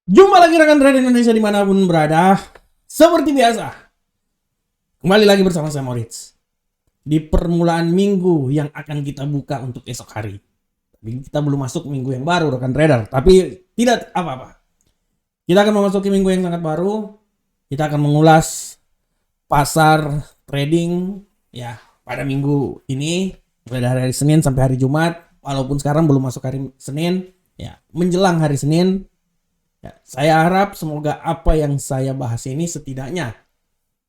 Jumpa lagi rekan trader Indonesia dimanapun berada. Seperti biasa, kembali lagi bersama saya Moritz. Di permulaan minggu yang akan kita buka untuk esok hari. Tapi kita belum masuk minggu yang baru rekan trader. Tapi tidak apa-apa. Kita akan memasuki minggu yang sangat baru. Kita akan mengulas pasar trading ya pada minggu ini. Mulai dari hari Senin sampai hari Jumat. Walaupun sekarang belum masuk hari Senin. Ya, menjelang hari Senin. Ya, saya harap semoga apa yang saya bahas ini setidaknya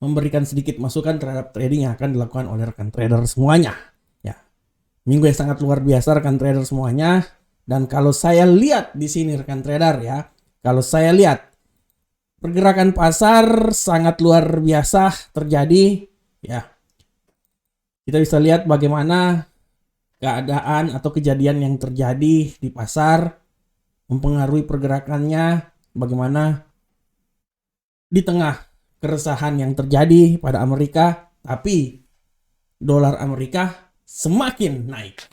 memberikan sedikit masukan terhadap trading yang akan dilakukan oleh rekan trader semuanya. Ya, minggu yang sangat luar biasa rekan trader semuanya. Dan kalau saya lihat di sini rekan trader ya, kalau saya lihat pergerakan pasar sangat luar biasa terjadi. Ya, kita bisa lihat bagaimana keadaan atau kejadian yang terjadi di pasar mempengaruhi pergerakannya, bagaimana di tengah keresahan yang terjadi pada Amerika, tapi dolar Amerika semakin naik.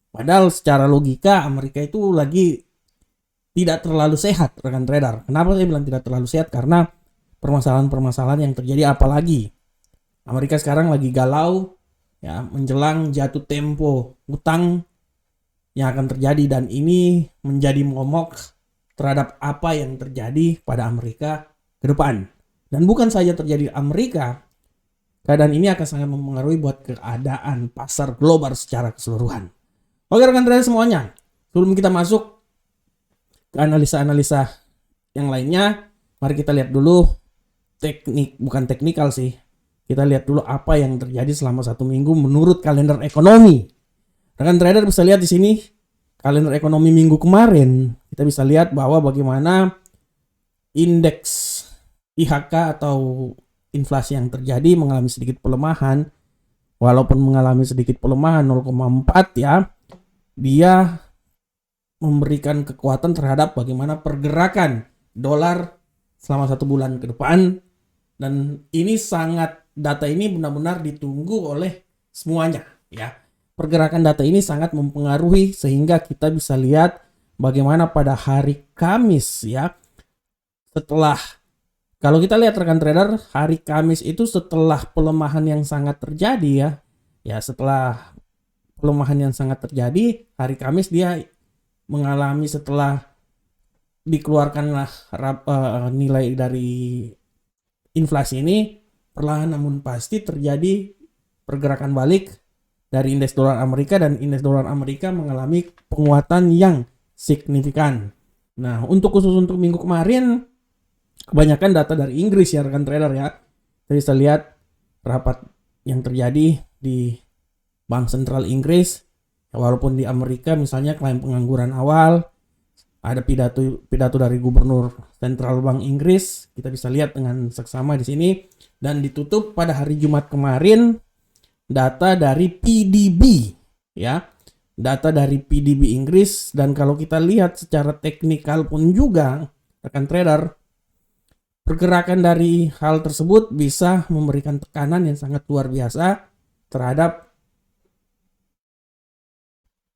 Padahal secara logika Amerika itu lagi tidak terlalu sehat rekan trader. Kenapa saya bilang tidak terlalu sehat? Karena permasalahan-permasalahan yang terjadi, apalagi Amerika sekarang lagi galau ya, menjelang jatuh tempo utang yang akan terjadi, dan ini menjadi momok terhadap apa yang terjadi pada Amerika ke depan. Dan bukan saja terjadi di Amerika, keadaan ini akan sangat mempengaruhi buat keadaan pasar global secara keseluruhan. Oke rekan trader semuanya, sebelum kita masuk ke analisa-analisa yang lainnya, mari kita lihat dulu bukan teknikal sih. Kita lihat dulu apa yang terjadi selama satu minggu menurut kalender ekonomi. Rekan trader bisa lihat di sini kalender ekonomi minggu kemarin. Kita bisa lihat bahwa bagaimana indeks IHK atau inflasi yang terjadi mengalami sedikit pelemahan. Walaupun mengalami sedikit pelemahan 0,4 ya, dia memberikan kekuatan terhadap bagaimana pergerakan dolar selama satu bulan ke depan. Dan ini data ini benar-benar ditunggu oleh semuanya ya. Pergerakan data ini sangat mempengaruhi sehingga kita bisa lihat bagaimana pada hari Kamis ya, setelah, kalau kita lihat rekan trader, hari Kamis itu setelah pelemahan yang sangat terjadi ya setelah pelemahan yang sangat terjadi, hari Kamis dia mengalami, setelah dikeluarkanlah nilai dari inflasi ini, perlahan namun pasti terjadi pergerakan balik dari indeks dolar Amerika, dan indeks dolar Amerika mengalami penguatan yang signifikan. Nah, khusus untuk minggu kemarin, kebanyakan data dari Inggris ya rekan trader ya. Kita bisa lihat rapat yang terjadi di Bank Sentral Inggris. Walaupun di Amerika misalnya klaim pengangguran awal, ada pidato dari Gubernur Sentral Bank Inggris, kita bisa lihat dengan seksama di sini, dan ditutup pada hari Jumat kemarin data dari PDB ya, data dari PDB Inggris. Dan kalau kita lihat secara teknikal pun juga rekan trader, pergerakan dari hal tersebut bisa memberikan tekanan yang sangat luar biasa terhadap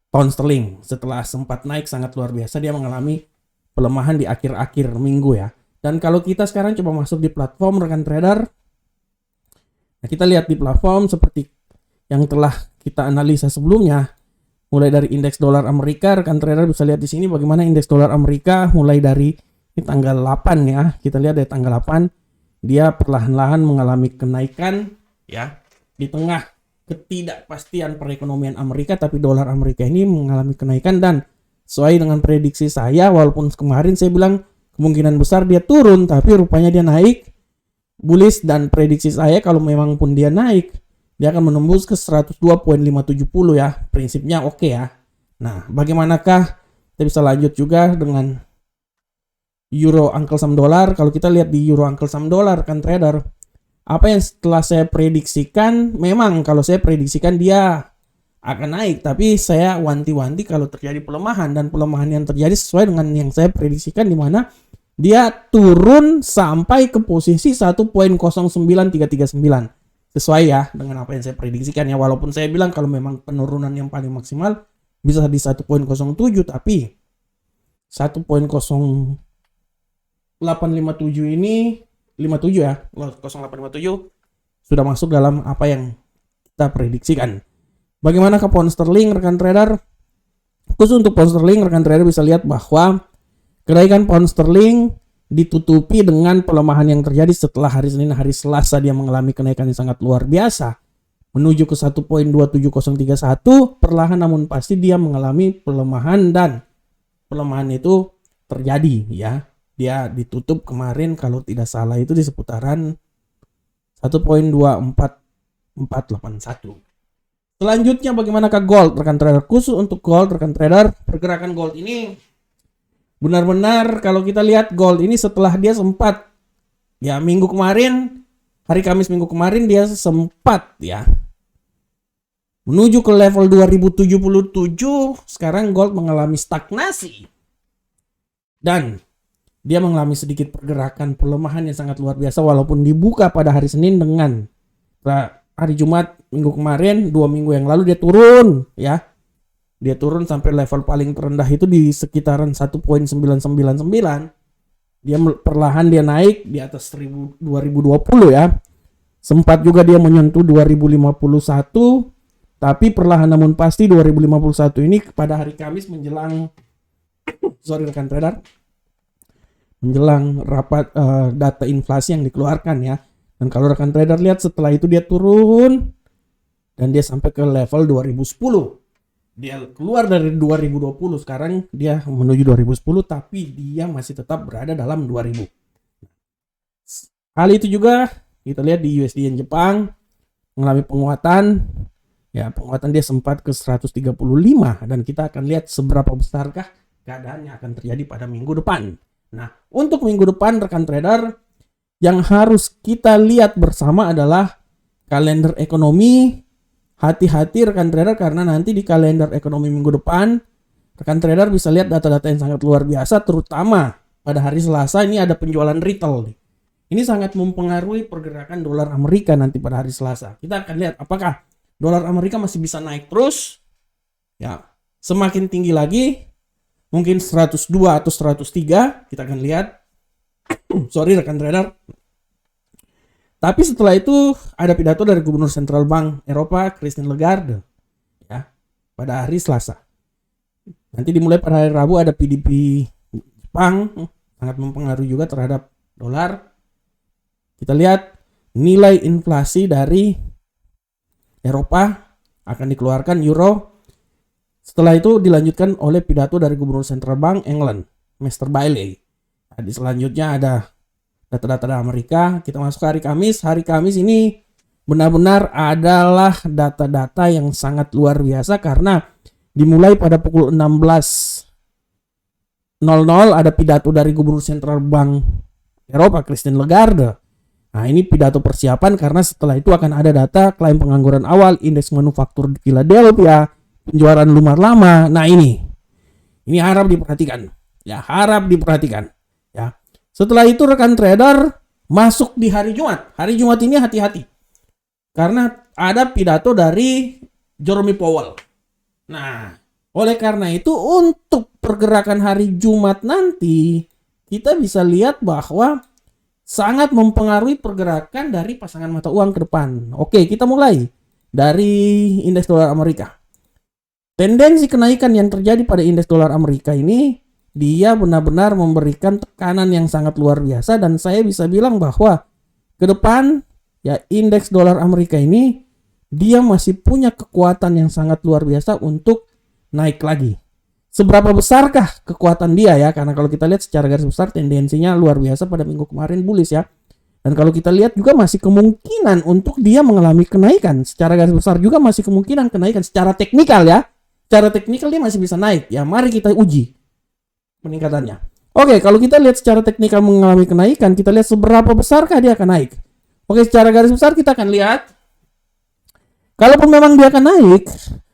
pound sterling. Setelah sempat naik sangat luar biasa, dia mengalami pelemahan di akhir-akhir minggu ya. Dan kalau kita sekarang coba masuk di platform rekan trader, nah kita lihat di platform seperti yang telah kita analisa sebelumnya, mulai dari indeks dolar Amerika, rekan trader bisa lihat di sini bagaimana indeks dolar Amerika mulai dari tanggal 8 ya. Kita lihat dari tanggal 8 dia perlahan-lahan mengalami kenaikan ya, di tengah ketidakpastian perekonomian Amerika, tapi dolar Amerika ini mengalami kenaikan. Dan sesuai dengan prediksi saya, walaupun kemarin saya bilang kemungkinan besar dia turun, tapi rupanya dia naik bullish. Dan prediksi saya kalau memang pun dia naik, dia akan menembus ke 102.570 ya. Prinsipnya oke ya. Nah, bagaimanakah kita bisa lanjut juga dengan Euro Uncle Sam Dollar. Kalau kita lihat di Euro Uncle Sam Dollar kan trader, apa yang setelah saya prediksikan, memang kalau saya prediksikan dia akan naik, tapi saya wanti-wanti kalau terjadi pelemahan, dan pelemahan yang terjadi sesuai dengan yang saya prediksikan, di mana dia turun sampai ke posisi 1.09339. Sesuai ya dengan apa yang saya prediksikan ya. Walaupun saya bilang kalau memang penurunan yang paling maksimal bisa di 1.07, tapi 1.0 0857 ini 57 ya, 0857 sudah masuk dalam apa yang kita prediksikan. Bagaimana ke pound sterling rekan trader? Khusus untuk pound sterling rekan trader bisa lihat bahwa kenaikan pound sterling ditutupi dengan pelemahan yang terjadi setelah hari Senin, hari Selasa dia mengalami kenaikan yang sangat luar biasa menuju ke 1.27031, perlahan namun pasti dia mengalami pelemahan dan pelemahan itu terjadi ya. Dia ditutup kemarin kalau tidak salah itu di seputaran 1.24481. Selanjutnya bagaimanakah gold rekan trader? Khusus untuk gold rekan trader, pergerakan gold ini benar-benar kalau kita lihat gold ini setelah dia sempat ya minggu kemarin, hari Kamis minggu kemarin dia sempat ya menuju ke level 2077, sekarang gold mengalami stagnasi dan dia mengalami sedikit pergerakan pelemahan yang sangat luar biasa walaupun dibuka pada hari Senin dengan hari Jumat minggu kemarin, 2 minggu yang lalu dia turun ya. Dia turun sampai level paling terendah itu di sekitaran 1.999. Dia perlahan dia naik di atas 2020 ya. Sempat juga dia menyentuh 2051, tapi perlahan namun pasti 2051 ini pada hari Kamis menjelang rekan trader, menjelang rapat data inflasi yang dikeluarkan ya. Dan kalau rekan trader lihat setelah itu dia turun dan dia sampai ke level 2010. Dia keluar dari 2020, sekarang dia menuju 2010 tapi dia masih tetap berada dalam 2000. Hal itu juga kita lihat di USD Yen Jepang mengalami penguatan. Ya, penguatan dia sempat ke 135 dan kita akan lihat seberapa besarkah keadaan yang akan terjadi pada minggu depan. Nah, untuk minggu depan rekan trader yang harus kita lihat bersama adalah kalender ekonomi. Hati-hati rekan trader karena nanti di kalender ekonomi minggu depan rekan trader bisa lihat data-data yang sangat luar biasa, terutama pada hari Selasa ini ada penjualan retail. Ini sangat mempengaruhi pergerakan dolar Amerika nanti pada hari Selasa. Kita akan lihat apakah dolar Amerika masih bisa naik terus ya, semakin tinggi lagi mungkin 102 atau 103, kita akan lihat. Rekan trader. Tapi setelah itu ada pidato dari Gubernur Sentral Bank Eropa Christine Lagarde ya pada hari Selasa. Nanti dimulai pada hari Rabu ada PDB Jepang, sangat mempengaruhi juga terhadap dolar. Kita lihat nilai inflasi dari Eropa akan dikeluarkan euro. Setelah itu dilanjutkan oleh pidato dari Gubernur Sentral Bank England, Mr. Bailey. Nah, selanjutnya ada data-data dari Amerika. Kita masuk ke hari Kamis. Hari Kamis ini benar-benar adalah data-data yang sangat luar biasa karena dimulai pada pukul 16.00 ada pidato dari Gubernur Sentral Bank Eropa Christine Lagarde. Nah, ini pidato persiapan karena setelah itu akan ada data klaim pengangguran awal, indeks manufaktur di Philadelphia, penjualan rumah lama. Nah, ini harap diperhatikan. Ya, harap diperhatikan. Ya. Setelah itu rekan trader masuk di hari Jumat. Hari Jumat ini hati-hati. Karena ada pidato dari Jerome Powell. Nah, oleh karena itu untuk pergerakan hari Jumat nanti kita bisa lihat bahwa sangat mempengaruhi pergerakan dari pasangan mata uang ke depan. Oke, kita mulai dari indeks dolar Amerika. Tendensi kenaikan yang terjadi pada indeks dolar Amerika ini dia benar-benar memberikan tekanan yang sangat luar biasa dan saya bisa bilang bahwa ke depan ya indeks dolar Amerika ini dia masih punya kekuatan yang sangat luar biasa untuk naik lagi. Seberapa besarkah kekuatan dia ya? Karena kalau kita lihat secara garis besar tendensinya luar biasa pada minggu kemarin bullish ya. Dan kalau kita lihat juga masih kemungkinan untuk dia mengalami kenaikan. Secara garis besar juga masih kemungkinan kenaikan secara teknikal ya. Secara teknikal dia masih bisa naik. Ya mari kita uji peningkatannya. Oke, kalau kita lihat secara teknikal mengalami kenaikan, kita lihat seberapa besarkah dia akan naik. Oke, secara garis besar kita akan lihat kalaupun memang dia akan naik,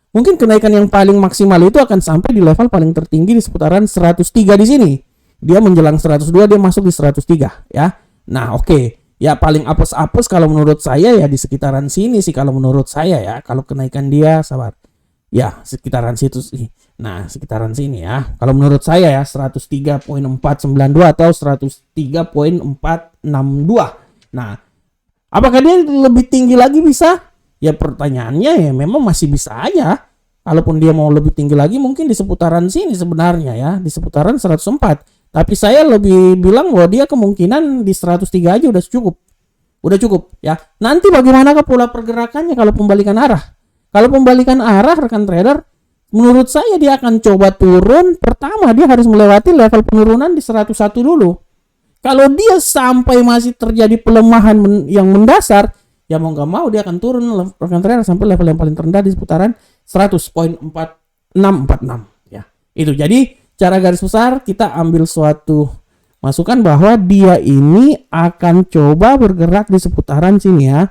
mungkin kenaikan yang paling maksimal itu akan sampai di level paling tertinggi di seputaran 103 di sini. Dia menjelang 102, dia masuk di 103 ya. Nah, oke. Ya paling apes-apes kalau menurut saya ya di sekitaran sini sih kalau menurut saya ya. Kalau kenaikan dia sabar. Ya, sekitaran situ sih. Nah, sekitaran sini ya. Kalau menurut saya ya 103.492 atau 103.462. Nah, apakah dia lebih tinggi lagi bisa? Ya pertanyaannya ya memang masih bisa aja. Kalaupun dia mau lebih tinggi lagi mungkin di seputaran sini sebenarnya ya, di seputaran 104. Tapi saya lebih bilang bahwa dia kemungkinan di 103 aja udah cukup. Udah cukup ya. Nanti bagaimanakah pola pergerakannya kalau pembalikan arah? Kalau pembalikan arah rekan trader, menurut saya dia akan coba turun. Pertama dia harus melewati level penurunan di 101 dulu. Kalau dia sampai masih terjadi pelemahan yang mendasar, ya mau nggak mau dia akan turun rekan trader sampai level yang paling terendah di seputaran 100.4646 ya. Itu jadi cara garis besar kita ambil suatu masukan bahwa dia ini akan coba bergerak di seputaran sini ya.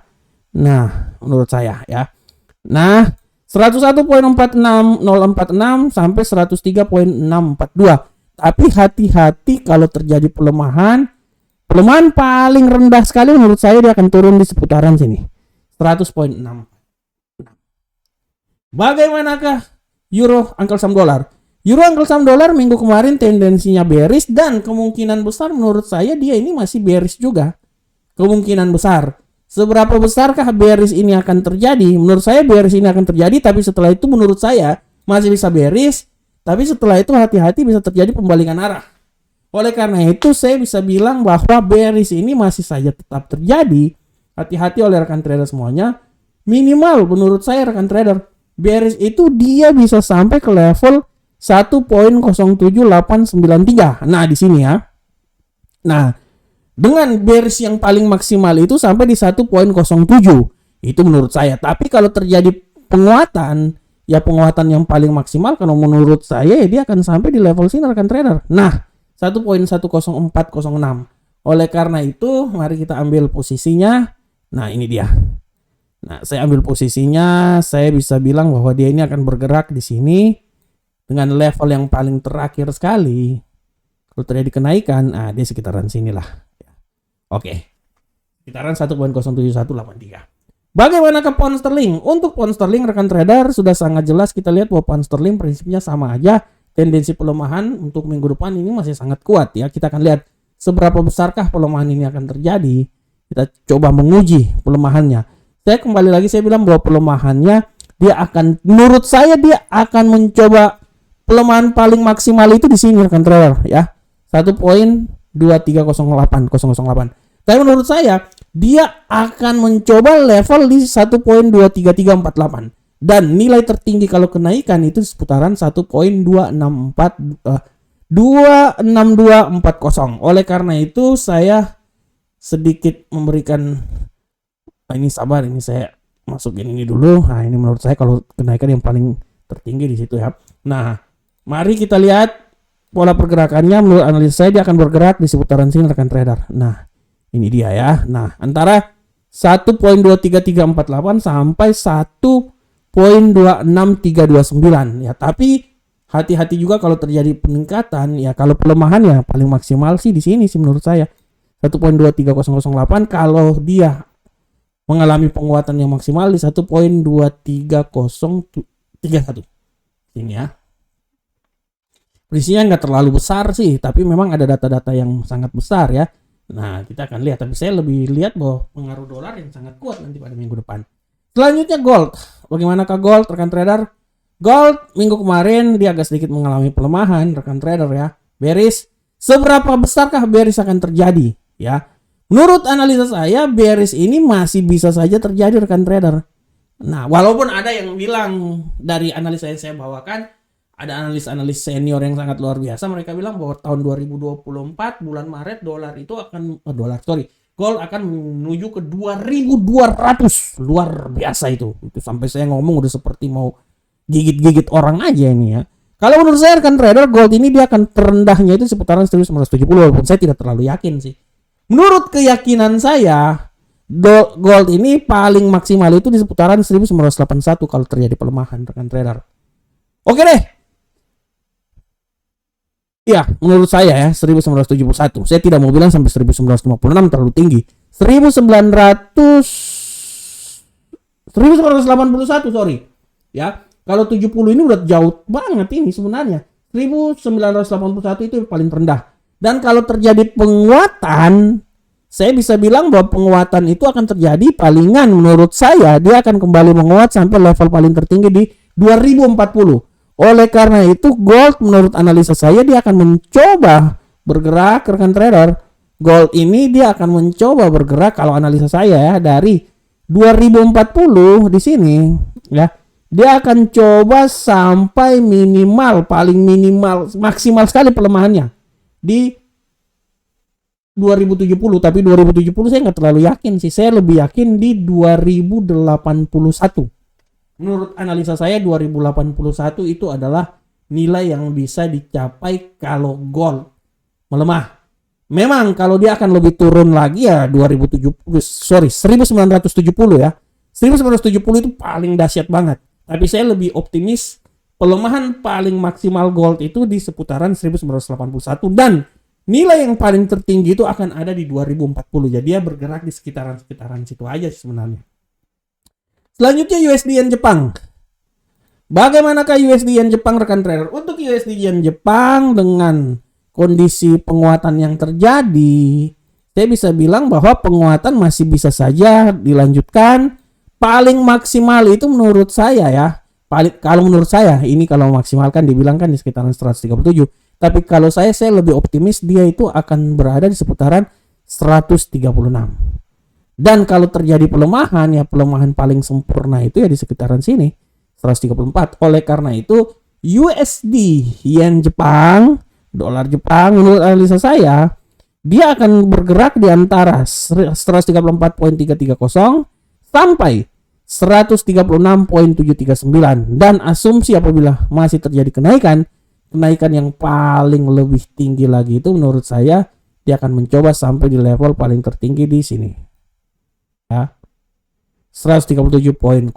Nah, menurut saya ya. Nah, 101.46046 sampai 103.642. Tapi hati-hati kalau terjadi pelemahan. Pelemahan paling rendah sekali menurut saya dia akan turun di seputaran sini. 100.6. Bagaimanakah euro angkel saham dolar? Euro angkel saham dolar minggu kemarin tendensinya bearish dan kemungkinan besar menurut saya dia ini masih bearish juga. Kemungkinan besar. Seberapa besarkah bearish ini akan terjadi? Menurut saya bearish ini akan terjadi, tapi setelah itu menurut saya masih bisa bearish, tapi setelah itu hati-hati bisa terjadi pembalikan arah. Oleh karena itu saya bisa bilang bahwa bearish ini masih saja tetap terjadi. Hati-hati oleh rekan trader semuanya. Minimal menurut saya rekan trader, bearish itu dia bisa sampai ke level 1.07893. Nah, di sini ya. Nah, dengan bearish yang paling maksimal itu sampai di 1.07. Itu menurut saya. Tapi kalau terjadi penguatan, ya penguatan yang paling maksimal kalau menurut saya ya dia akan sampai di level sini rekan trader. Nah, 1.10406. Oleh karena itu, mari kita ambil posisinya. Nah, ini dia. Nah, saya ambil posisinya, saya bisa bilang bahwa dia ini akan bergerak di sini dengan level yang paling terakhir sekali. Kalau terjadi kenaikan, dia sekitaran sinilah. Oke. Sekitaran 1.07183. Bagaimanakah pound sterling? Untuk pound sterling rekan trader sudah sangat jelas kita lihat bahwa pound sterling prinsipnya sama aja. Tendensi pelemahan untuk minggu depan ini masih sangat kuat ya. Kita akan lihat seberapa besarkah pelemahan ini akan terjadi. Kita coba menguji pelemahannya. Saya kembali lagi saya bilang bahwa pelemahannya dia akan, menurut saya dia akan mencoba pelemahan paling maksimal itu di sini rekan trader ya. 1.2308008. Tapi menurut saya dia akan mencoba level di 1.23348 dan nilai tertinggi kalau kenaikan itu seputaran 26240. Oleh karena itu saya sedikit memberikan ini sabar, ini saya masukin ini dulu. Nah, ini menurut saya kalau kenaikan yang paling tertinggi di situ ya. Nah, mari kita lihat pola pergerakannya. Menurut analis saya dia akan bergerak di seputaran sini rekan trader. Nah, ini dia ya. Nah, antara 1.23348 sampai 1.26329 ya. Tapi hati-hati juga kalau terjadi peningkatan ya. Kalau pelemahan ya paling maksimal sih di sini sih menurut saya 1.23008. Kalau dia mengalami penguatan yang maksimal di 1.23031 ini ya. Prinsipnya nggak terlalu besar sih, tapi memang ada data-data yang sangat besar ya. Nah, kita akan lihat. Tapi saya lebih lihat bahwa pengaruh dolar yang sangat kuat nanti pada minggu depan. Selanjutnya gold. Bagaimanakah gold rekan trader? Gold minggu kemarin dia agak sedikit mengalami pelemahan rekan trader ya. Bearish. Seberapa besarkah bearish akan terjadi ya? Menurut analisa saya bearish ini masih bisa saja terjadi rekan trader. Nah, walaupun ada yang bilang dari analisa yang saya bawakan, ada analis-analis senior yang sangat luar biasa, mereka bilang bahwa tahun 2024 bulan Maret gold akan menuju ke 2.200. Luar biasa itu sampai saya ngomong udah seperti mau gigit-gigit orang aja ini ya. Kalau menurut saya rekan trader, gold ini dia akan terendahnya itu seputaran 1970, walaupun saya tidak terlalu yakin sih. Menurut keyakinan saya, gold ini paling maksimal itu di seputaran 1981 kalau terjadi pelemahan rekan trader. Oke deh. Ya, menurut saya ya 1971. Saya tidak mau bilang sampai 1956 terlalu tinggi. 1981 sorry. Ya, Kalau 70 ini udah jauh banget ini sebenarnya. 1981 itu paling rendah. Dan kalau terjadi penguatan, saya bisa bilang bahwa penguatan itu akan terjadi palingan menurut saya dia akan kembali menguat sampai level paling tertinggi di 2040. Oleh karena itu gold menurut analisa saya dia akan mencoba bergerak, rekan trader. Gold ini dia akan mencoba bergerak kalau analisa saya ya dari 2040 di sini ya. Dia akan coba sampai minimal, paling minimal, maksimal sekali pelemahannya di 2070. Tapi 2070 saya nggak terlalu yakin sih. Saya lebih yakin di 2081. Menurut analisa saya 2081 itu adalah nilai yang bisa dicapai kalau gold melemah. Memang kalau dia akan lebih turun lagi ya 1970 ya. 1970 itu paling dahsyat banget. Tapi saya lebih optimis pelemahan paling maksimal gold itu di seputaran 1981 dan nilai yang paling tertinggi itu akan ada di 2040. Jadi dia bergerak di sekitaran situ aja sebenarnya. Selanjutnya USD Yen Jepang. Bagaimanakah USD Yen Jepang rekan trader? Untuk USD Yen Jepang dengan kondisi penguatan yang terjadi, saya bisa bilang bahwa penguatan masih bisa saja dilanjutkan. Paling maksimal itu menurut saya ya. Kalau menurut saya ini kalau maksimalkan dibilangkan di sekitaran 137. Tapi kalau saya lebih optimis dia itu akan berada di seputaran 136. Dan kalau terjadi pelemahan ya pelemahan paling sempurna itu ya di sekitaran sini 134. Oleh karena itu USD Yen Jepang, dolar Jepang menurut analisa saya dia akan bergerak di antara 134.330 sampai 136.739 dan asumsi apabila masih terjadi kenaikan yang paling lebih tinggi lagi itu menurut saya dia akan mencoba sampai di level paling tertinggi di sini ya 137.002.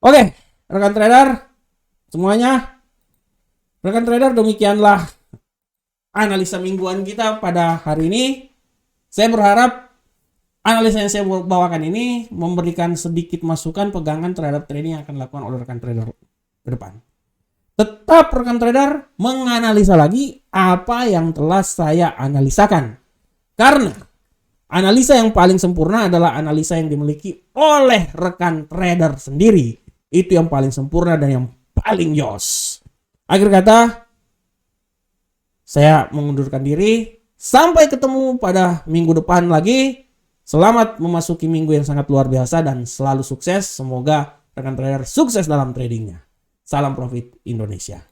Oke, rekan trader semuanya, rekan trader demikianlah analisa mingguan kita pada hari ini. Saya berharap analisa yang saya bawakan ini memberikan sedikit masukan pegangan terhadap trading yang akan dilakukan oleh rekan trader ke depan. Tetap rekan trader menganalisa lagi apa yang telah saya analisakan. Karena analisa yang paling sempurna adalah analisa yang dimiliki oleh rekan trader sendiri. Itu yang paling sempurna dan yang paling jos. Akhir kata, saya mengundurkan diri. Sampai ketemu pada minggu depan lagi. Selamat memasuki minggu yang sangat luar biasa dan selalu sukses. Semoga rekan trader sukses dalam tradingnya. Salam profit Indonesia.